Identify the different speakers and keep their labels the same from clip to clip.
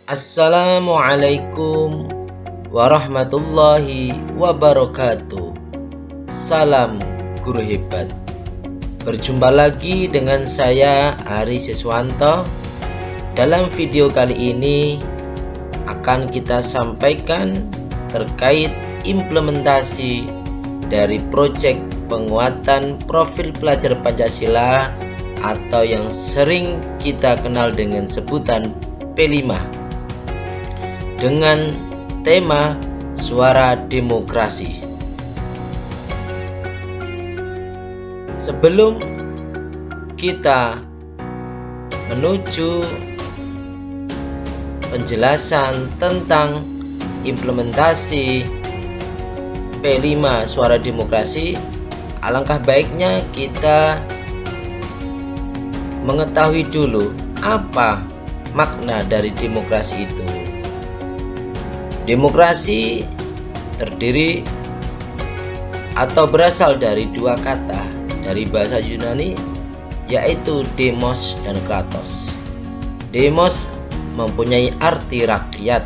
Speaker 1: Assalamualaikum warahmatullahi wabarakatuh. Salam guru hebat. Berjumpa lagi dengan saya Ari Siswanto. Dalam video kali ini akan kita sampaikan terkait implementasi dari proyek penguatan profil pelajar Pancasila atau yang sering kita kenal dengan sebutan P5 dengan tema Suara Demokrasi. Sebelum kita menuju penjelasan tentang implementasi P5 Suara Demokrasi, alangkah baiknya kita mengetahui dulu apa makna dari demokrasi itu. Demokrasi terdiri atau berasal dari dua kata dari bahasa Yunani, yaitu demos dan kratos. Demos mempunyai arti rakyat,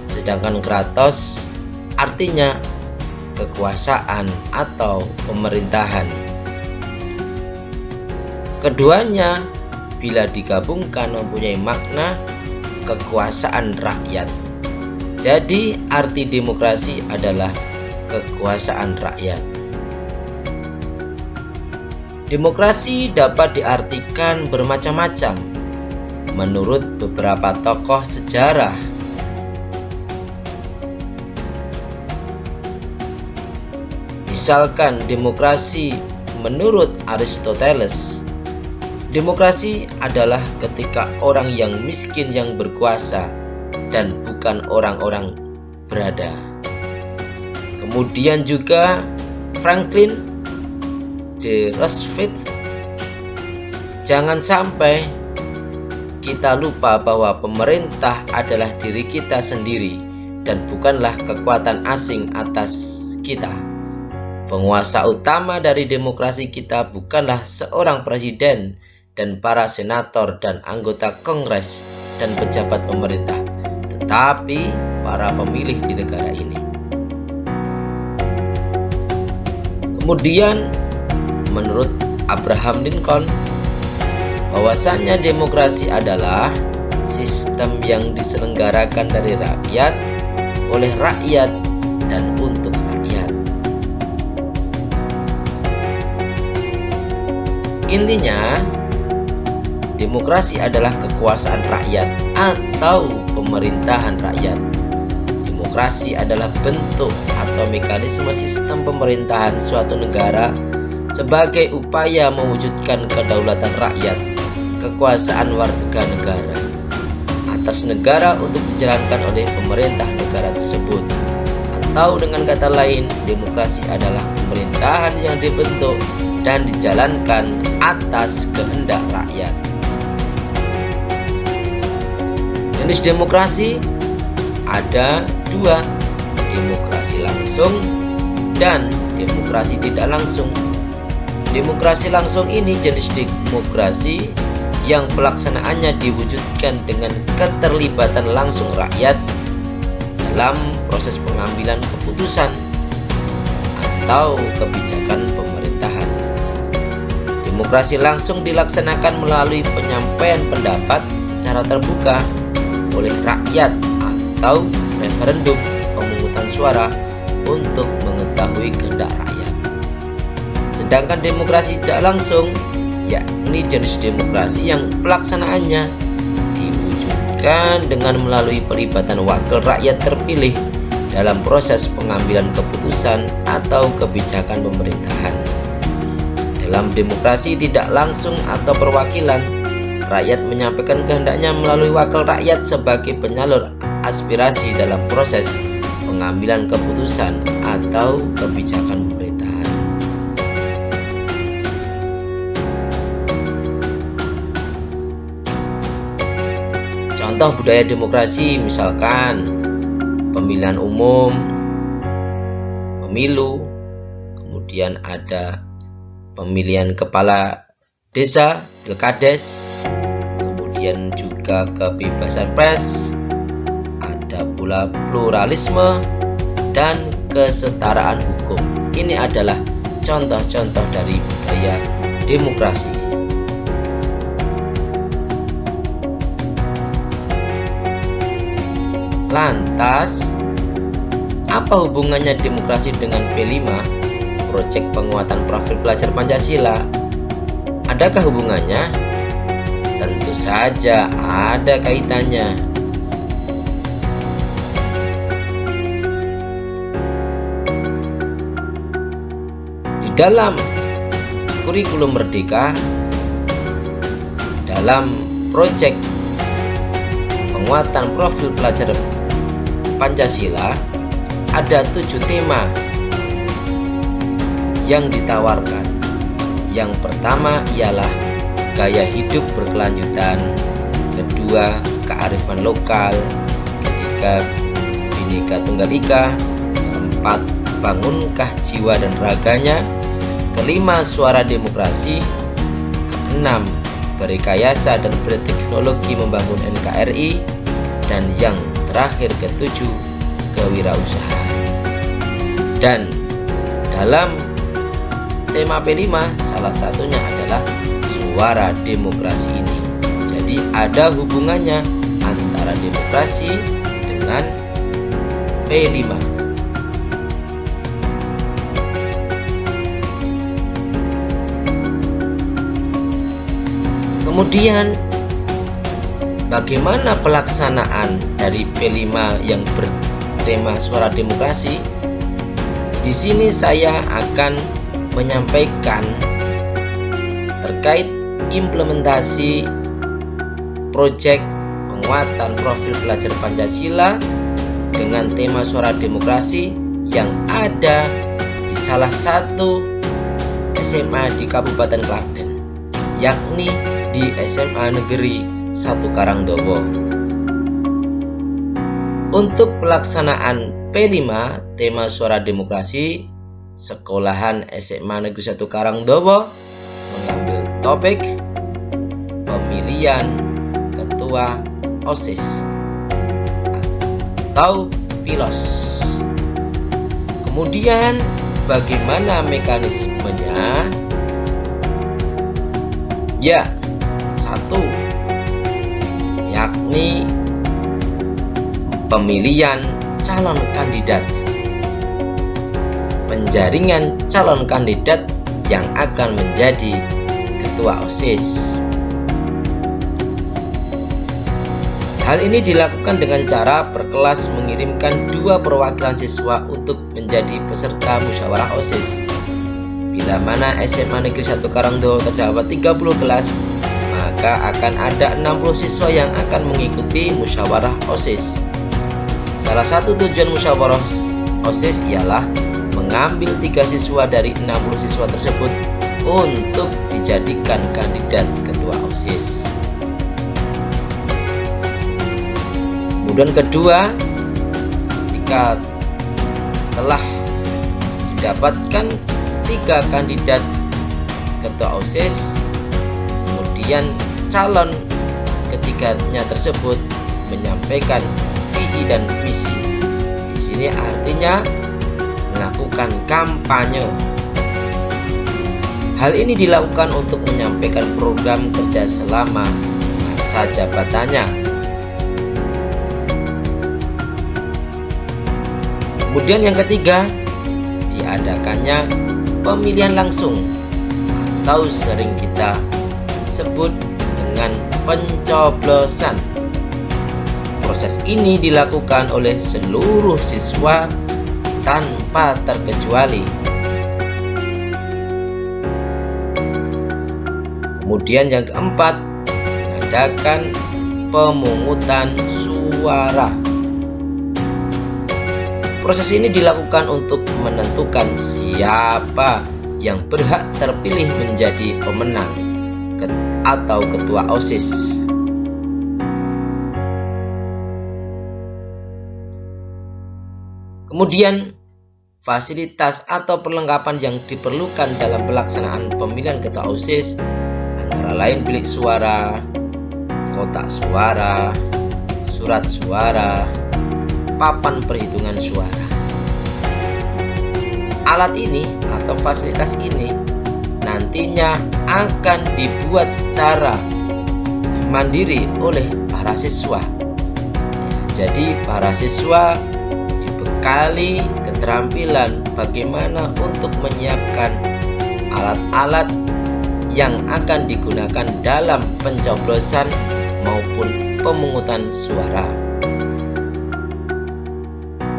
Speaker 1: sedangkan kratos artinya kekuasaan atau pemerintahan. Keduanya bila digabungkan mempunyai makna kekuasaan rakyat. Jadi arti demokrasi adalah kekuasaan rakyat. Demokrasi dapat diartikan bermacam-macam menurut beberapa tokoh sejarah. Misalkan demokrasi menurut Aristoteles, demokrasi adalah ketika orang yang miskin yang berkuasa dan bukan orang-orang berada. Kemudian juga Franklin D. Roosevelt, jangan sampai kita lupa bahwa pemerintah adalah diri kita sendiri dan bukanlah kekuatan asing atas kita. Penguasa utama dari demokrasi kita bukanlah seorang presiden dan para senator dan anggota kongres dan pejabat pemerintah, tetapi para pemilih di negara ini. Kemudian menurut Abraham Lincoln, bahwasannya demokrasi adalah sistem yang diselenggarakan dari rakyat, oleh rakyat, dan untuk rakyat. Intinya, demokrasi adalah kekuasaan rakyat atau pemerintahan rakyat. Demokrasi adalah bentuk atau mekanisme sistem pemerintahan suatu negara sebagai upaya mewujudkan kedaulatan rakyat, kekuasaan warga negara atas negara untuk dijalankan oleh pemerintah negara tersebut. Atau dengan kata lain, demokrasi adalah pemerintahan yang dibentuk dan dijalankan atas kehendak rakyat. Jenis demokrasi ada dua, demokrasi langsung dan demokrasi tidak langsung. Demokrasi langsung ini jenis demokrasi yang pelaksanaannya diwujudkan dengan keterlibatan langsung rakyat dalam proses pengambilan keputusan atau kebijakan pemerintahan. Demokrasi langsung dilaksanakan melalui penyampaian pendapat secara terbuka oleh rakyat atau referendum pemungutan suara untuk mengetahui kehendak rakyat. Sedangkan demokrasi tidak langsung, yakni jenis demokrasi yang pelaksanaannya diwujudkan dengan melalui pelibatan wakil rakyat terpilih dalam proses pengambilan keputusan atau kebijakan pemerintahan. Dalam demokrasi tidak langsung atau perwakilan, rakyat menyampaikan kehendaknya melalui wakil rakyat sebagai penyalur aspirasi dalam proses pengambilan keputusan atau kebijakan pemerintahan. Contoh budaya demokrasi misalkan pemilihan umum, pemilu, kemudian ada pemilihan kepala desa, pilkades, kemudian juga kebebasan pers, pluralisme, dan kesetaraan hukum. Ini adalah contoh-contoh dari budaya demokrasi. Lantas, apa hubungannya demokrasi dengan P5, proyek penguatan profil pelajar Pancasila? Adakah hubungannya? Tentu saja ada kaitannya. Di dalam kurikulum Merdeka, dalam proyek penguatan profil pelajar Pancasila, ada 7 tema yang ditawarkan. Yang pertama ialah gaya hidup berkelanjutan, kedua kearifan lokal, ketiga Bhinneka Tunggal Ika, keempat bangunkah jiwa dan raganya, kelima suara demokrasi, keenam berrekayasa dan berteknologi membangun NKRI, dan yang terakhir ketujuh kewirausahaan. Dan dalam tema P5 salah satunya adalah suara demokrasi ini. Jadi ada hubungannya antara demokrasi dengan P5. Kemudian bagaimana pelaksanaan dari P5 yang bertema suara demokrasi? Di sini saya akan menyampaikan terkait implementasi proyek penguatan profil pelajar Pancasila dengan tema suara demokrasi yang ada di salah satu SMA di Kabupaten Klaten, yakni di SMA Negeri 1 Karangdowo. Untuk pelaksanaan P5 tema suara demokrasi, sekolahan SMA Negeri 1 Karangdowo mengambil topik pemilihan ketua OSIS atau PILOS. Kemudian bagaimana mekanismenya? Ya, satu, yakni pemilihan calon kandidat, penjaringan calon kandidat yang akan menjadi ketua OSIS. Hal ini dilakukan dengan cara per kelas mengirimkan 2 perwakilan siswa untuk menjadi peserta musyawarah OSIS. Bila mana SMA Negeri 1 Karangdowo terdapat 30 kelas, maka akan ada 60 siswa yang akan mengikuti musyawarah OSIS. Salah satu tujuan musyawarah OSIS ialah mengambil 3 siswa dari 60 siswa tersebut untuk dijadikan kandidat ketua OSIS. Kemudian kedua, jika telah didapatkan 3 kandidat ketua OSIS, kemudian calon ketiganya tersebut menyampaikan visi dan misi. Di sini artinya melakukan kampanye. Hal ini dilakukan untuk menyampaikan program kerja selama masa jabatannya. Kemudian yang ketiga, diadakannya pemilihan langsung atau sering kita sebut dengan pencoblosan. Proses ini dilakukan oleh seluruh siswa tanpa terkecuali. Kemudian yang keempat, mengadakan pemungutan suara. Proses ini dilakukan untuk menentukan siapa yang berhak terpilih menjadi pemenang atau ketua OSIS. Kemudian fasilitas atau perlengkapan yang diperlukan dalam pelaksanaan pemilihan ketua OSIS antara lain bilik suara, kotak suara, surat suara, papan perhitungan suara. Alat ini atau fasilitas ini nantinya akan dibuat secara mandiri oleh para siswa. Jadi para siswa dibekali keterampilan bagaimana untuk menyiapkan alat-alat yang akan digunakan dalam pencoblosan maupun pemungutan suara.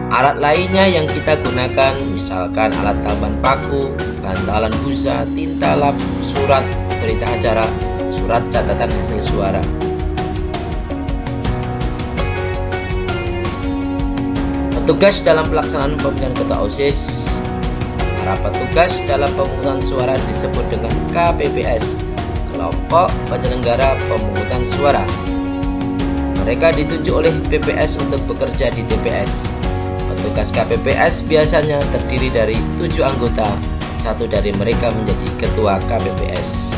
Speaker 1: Alat lainnya yang kita gunakan misalkan alat tambahan paku, bantalan busa, tinta lap, surat berita acara, surat catatan hasil suara. Petugas dalam pelaksanaan pemilihan ketua OSIS. Para petugas dalam pemungutan suara disebut dengan KPPS, kelompok penyelenggara pemungutan suara. Mereka ditunjuk oleh PPS untuk bekerja di TPS. Petugas KPPS biasanya terdiri dari 7 anggota, satu dari mereka menjadi ketua KPPS.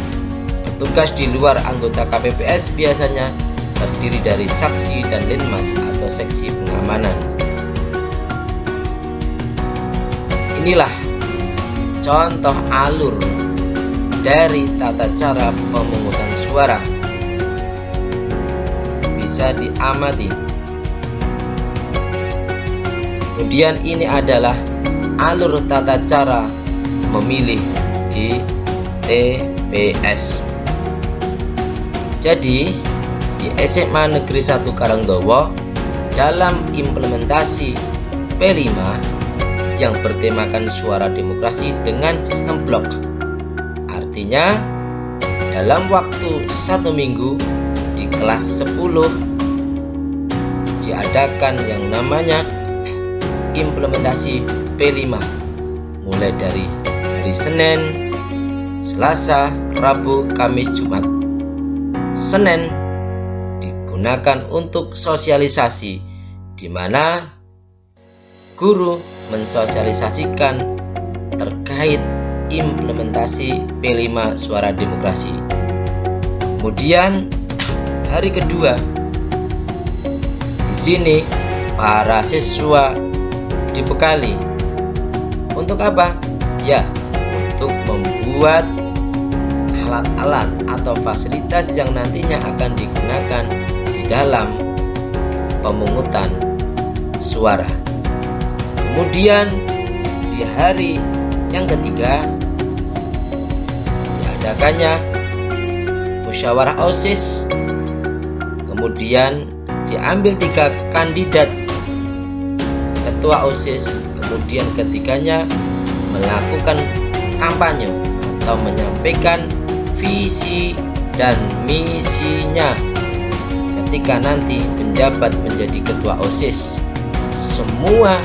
Speaker 1: Petugas di luar anggota KPPS biasanya terdiri dari saksi dan linmas atau seksi pengamanan. Inilah contoh alur dari tata cara pemungutan suara. Bisa diamati. Kemudian ini adalah alur tata cara memilih di TPS. Jadi di SMA Negeri 1 Karangdowo dalam implementasi P5 yang bertemakan suara demokrasi dengan sistem blok. Artinya dalam waktu 1 minggu di kelas 10 diadakan yang namanya implementasi P5 mulai dari hari Senin, Selasa, Rabu, Kamis, Jumat. Senin digunakan untuk sosialisasi di mana guru mensosialisasikan terkait implementasi P5 suara demokrasi. Kemudian hari kedua di sini para siswa dibekali untuk apa? Ya, untuk membuat alat-alat atau fasilitas yang nantinya akan digunakan di dalam pemungutan suara. Kemudian di hari yang ketiga diadakannya musyawarah OSIS. Kemudian diambil 3 kandidat ketua OSIS. Kemudian ketiganya melakukan kampanye atau menyampaikan visi dan misinya ketika nanti menjabat menjadi ketua OSIS. Semua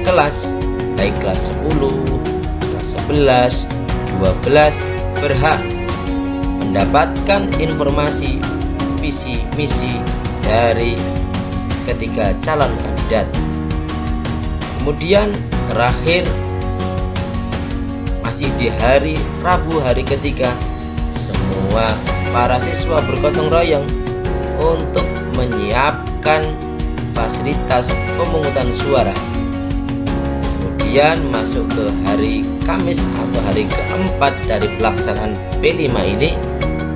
Speaker 1: kelas, baik kelas 10, kelas 11, 12 berhak mendapatkan informasi visi misi dari ketiga calon kandidat. Kemudian terakhir masih di hari Rabu hari ketiga, semua para siswa bergotong royong untuk menyiapkan fasilitas pemungutan suara. Kemudian masuk ke hari Kamis atau hari keempat dari pelaksanaan P5 ini,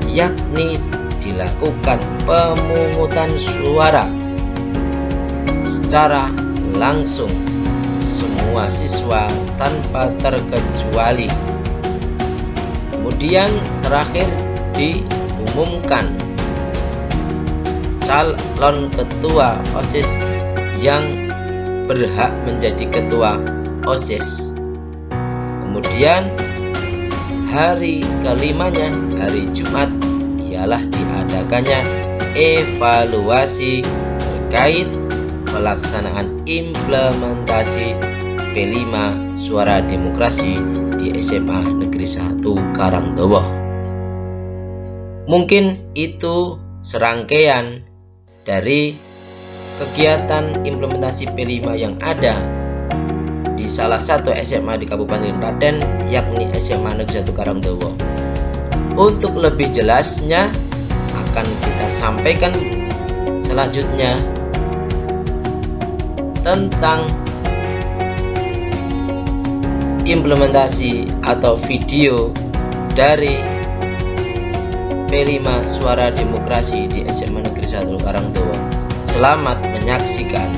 Speaker 1: yakni dilakukan pemungutan suara secara langsung semua siswa tanpa terkecuali. Kemudian terakhir diumumkan calon ketua OSIS yang berhak menjadi ketua OSIS. Kemudian hari kelimanya, hari Jumat, ialah diadakannya evaluasi terkait pelaksanaan implementasi P5 suara demokrasi di SMA Negeri 1 Karangdowo. Mungkin itu serangkaian dari kegiatan implementasi P5 yang ada di salah satu SMA di Kabupaten Klaten, yakni SMA Negeri 1 Karangdowo. Untuk lebih jelasnya akan kita sampaikan selanjutnya tentang implementasi atau video dari P5 Suara Demokrasi di SMA Negeri 1 Karangdowo. Selamat menyaksikan.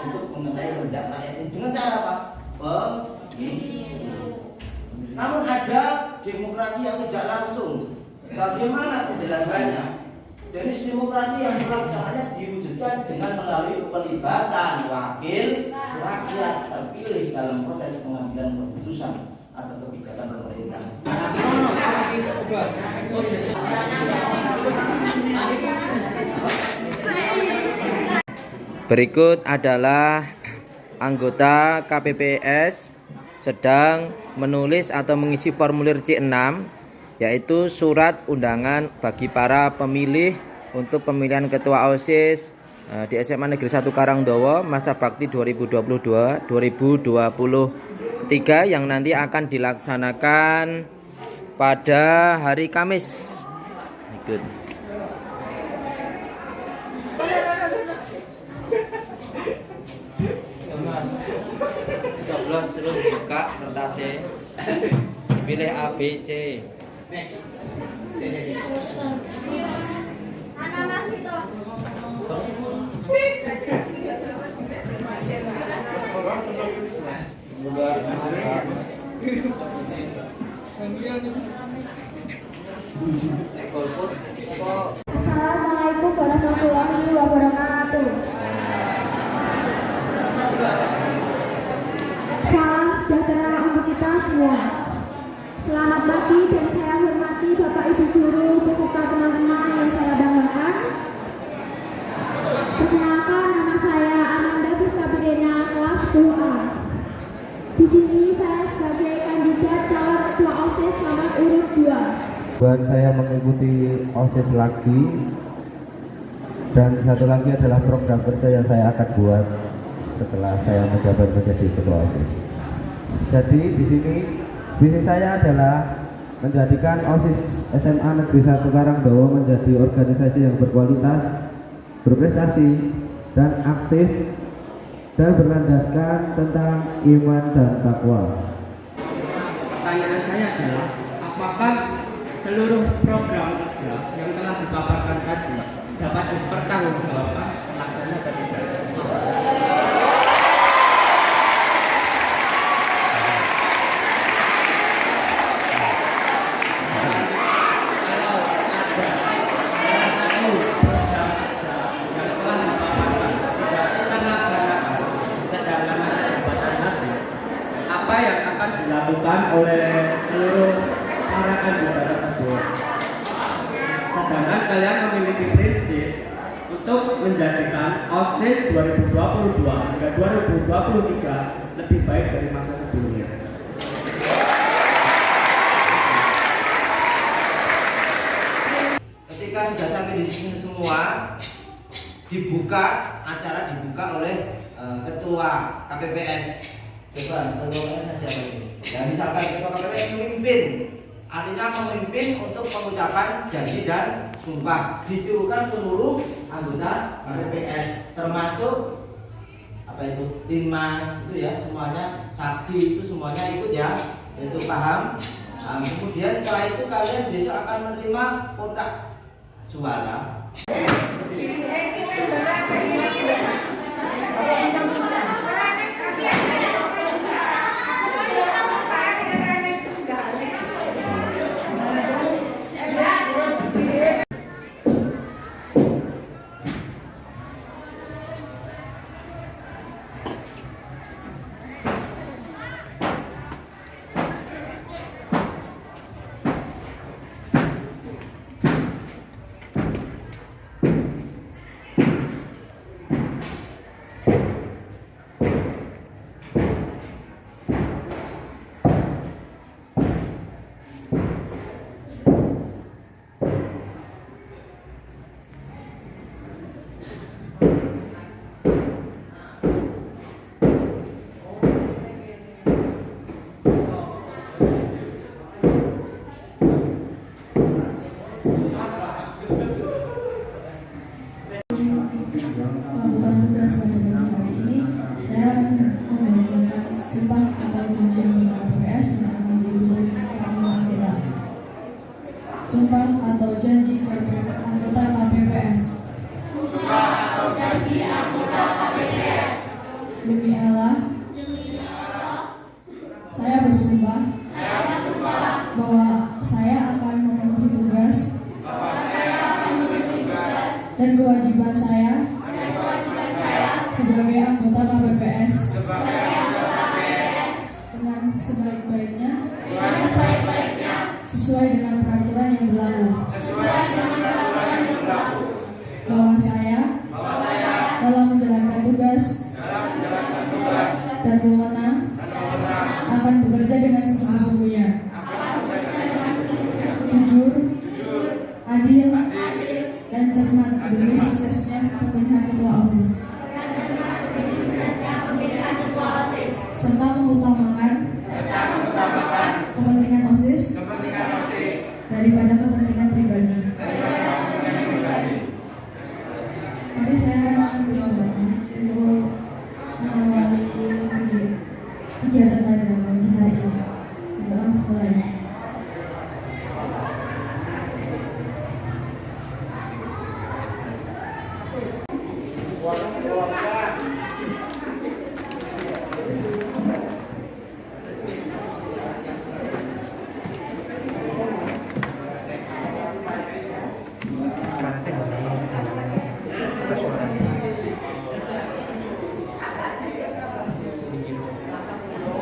Speaker 2: Untuk mengenai rendah rakyat dengan cara apa? Pemilu. Namun ada demokrasi yang tidak langsung. Bagaimana penjelasannya? Jenis demokrasi yang pelaksananya diwujudkan dengan melalui pelibatan wakil rakyat terpilih dalam proses pengambilan keputusan atau kebijakan pemerintah.
Speaker 1: Berikut adalah anggota KPPS sedang menulis atau mengisi formulir C6, yaitu surat undangan bagi para pemilih untuk pemilihan ketua OSIS di SMA Negeri 1 Karangdowo masa bakti 2022-2023 yang nanti akan dilaksanakan pada hari Kamis. Ikut. Terus buka kertasnya, pilih A, B, C.
Speaker 3: Assalamualaikum warahmatullahi wabarakatuh. Salam sejahtera untuk kita semua. Selamat pagi dan saya hormati Bapak Ibu guru beserta teman-teman yang saya banggakan. Perkenalkan, nama saya Ananda Fiskabidena kelas 10A. Di sini saya sebagai kandidat calon ketua OSIS nomor urut 2.
Speaker 4: Buat saya mengikuti OSIS lagi, dan satu lagi adalah program kerja yang saya akan buat setelah saya menjabat menjadi ketua OSIS. Jadi di sini visi saya adalah menjadikan OSIS SMA Negeri 1 Karangdowo menjadi organisasi yang berkualitas, berprestasi, dan aktif, dan berlandaskan tentang iman dan takwa.
Speaker 5: Pertanyaan saya adalah, apakah seluruh program kerja yang telah dipaparkan tadi dapat dipertanggungjawabkan pelaksanaan atau tidak? Apa yang akan dilakukan oleh seluruh para kandidat tersebut? Sedangkan kalian memiliki prinsip untuk menjadikan OSIS 2022 hingga 2023 lebih baik dari masa sebelumnya.
Speaker 2: Ketika sudah sampai di sini semua, acara dibuka oleh ketua KPPS. Ketua siapa itu? Ya, misalkan ketua KPPS memimpin, artinya memimpin untuk pengucapan janji dan sumpah. Ditirukan seluruh anggota KPPS, termasuk apa itu timnas itu ya, semuanya saksi itu semuanya ikut ya, itu paham. Kemudian setelah itu kalian besok akan menerima kotak suara.
Speaker 3: Demi Allah, saya bersumpah bahwa saya akan memenuhi tugas dan kewajiban saya sebagai anggota KPPS dengan sebaik-baiknya sesuai dengan peraturan yang berlaku. Bahwa saya dalam menjalankan tugas dan wewenang akan bekerja dengan sesungguh-sungguhnya, jujur, adil, dan cermat demi suksesnya pemilihan ketua OSIS, serta mengutamakan kepentingan OSIS daripada kepentingan pribadi. Mari saya berdoa untuk mengawali kegiatan pada pagi hari ini. Berdoa mulai.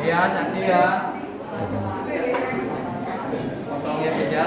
Speaker 6: Ya, saksi ya. Kosong ya, beda.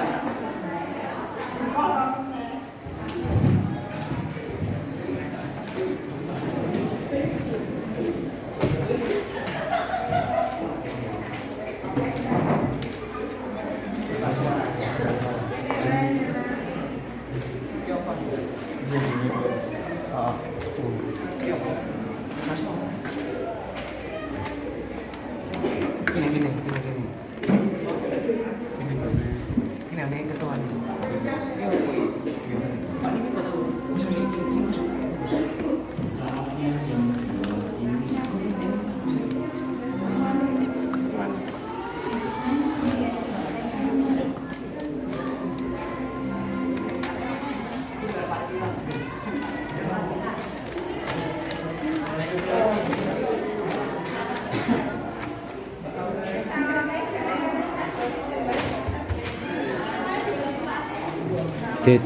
Speaker 1: Dit.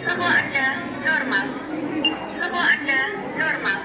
Speaker 7: Suhu Anda normal. Suhu Anda normal.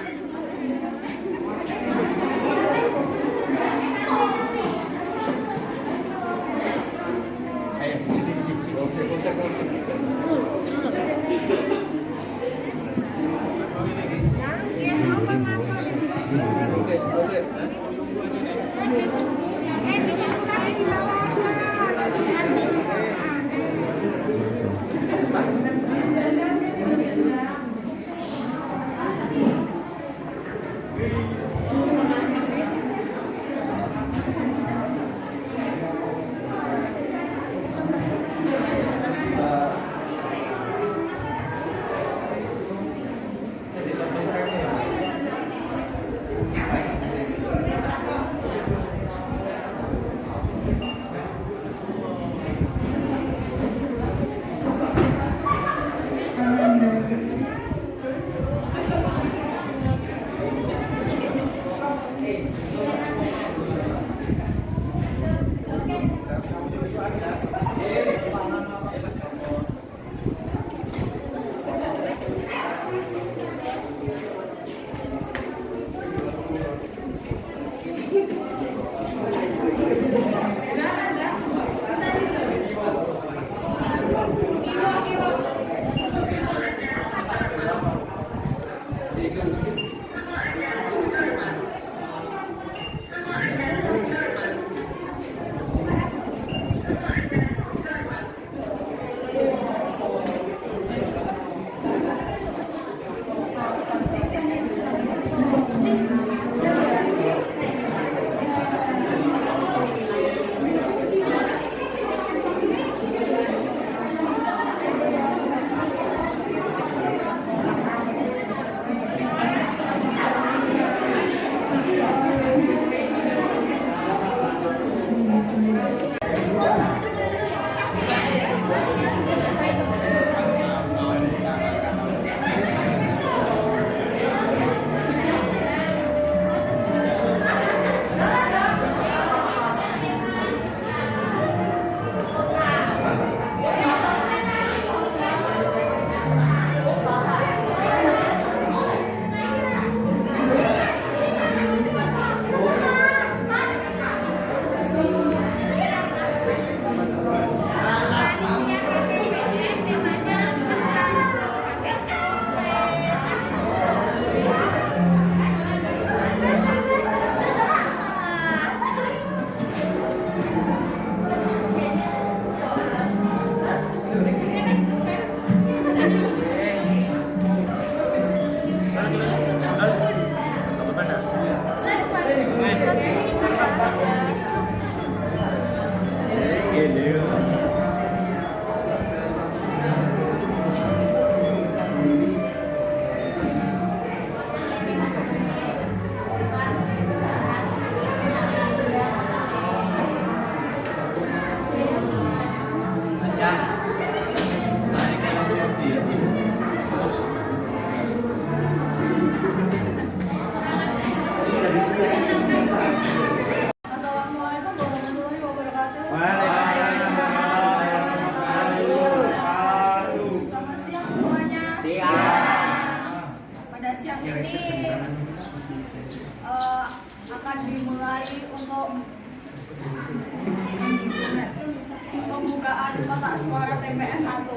Speaker 3: pembukaan kotak suara TPS 1.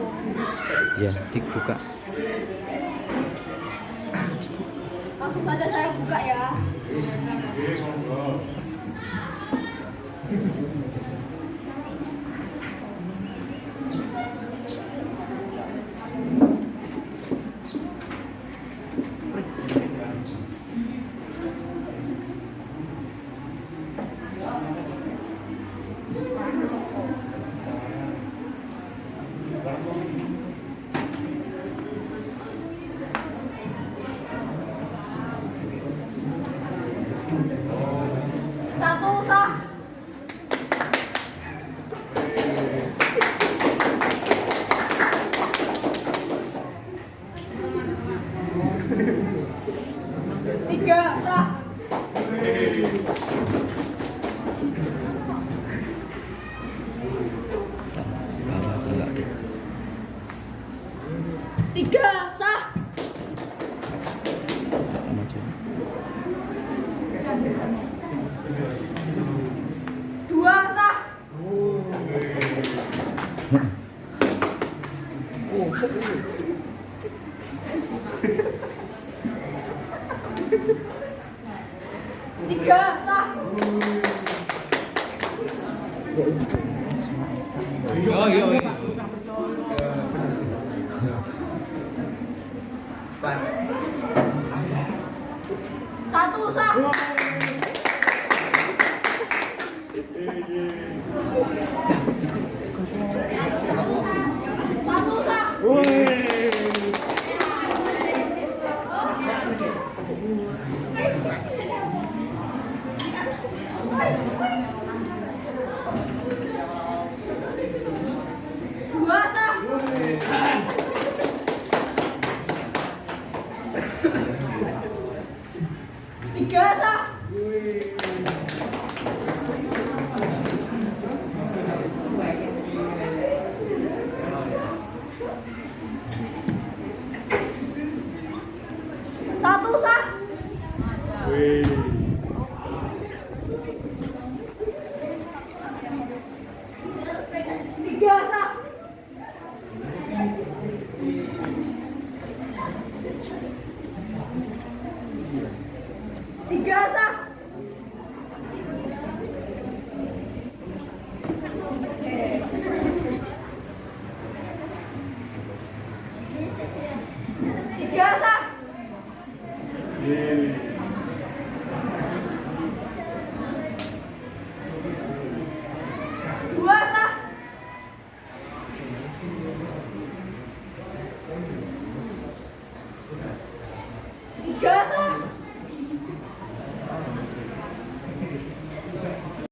Speaker 4: Ya, dibuka.
Speaker 3: Langsung saja saya buka ya. Satu sah. Tiga sah. Tiga sah. Dua sah. Tiga sah. Satu sah. Satu sah. Dua sah. Tiga sah. Satu sah. Tiga sah. Tiga sah. Tiga sah. Dua sah. Tiga sah.